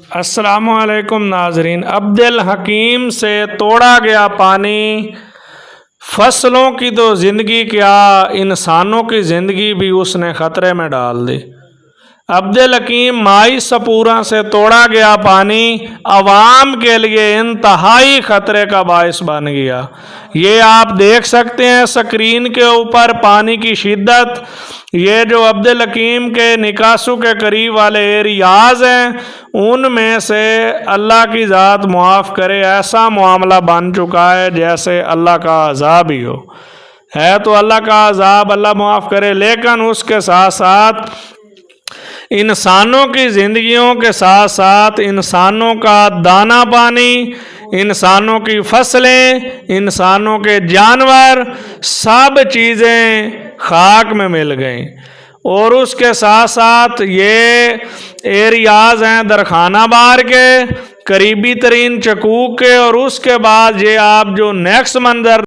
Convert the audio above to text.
السلام علیکم ناظرین۔ عبد الحکیم سے توڑا گیا پانی، فصلوں کی تو زندگی کیا انسانوں کی زندگی بھی اس نے خطرے میں ڈال دی۔ عبد الحکیم مائی سپورہ سے توڑا گیا پانی عوام کے لیے انتہائی خطرے کا باعث بن گیا۔ یہ آپ دیکھ سکتے ہیں سکرین کے اوپر پانی کی شدت۔ یہ جو عبد الحکیم کے نکاسو کے قریب والے ایریاز ہیں ان میں سے اللہ کی ذات معاف کرے ایسا معاملہ بن چکا ہے جیسے اللہ کا عذاب ہی ہو۔ ہے تو اللہ کا عذاب، اللہ معاف کرے، لیکن اس کے ساتھ ساتھ انسانوں کی زندگیوں کے ساتھ ساتھ انسانوں کا دانہ پانی، انسانوں کی فصلیں، انسانوں کے جانور، سب چیزیں خاک میں مل گئیں۔ اور اس کے ساتھ ساتھ یہ ایریاز ہیں درخانہ بار کے، قریبی ترین چکوک کے، اور اس کے بعد یہ آپ جو نیکسٹ منظر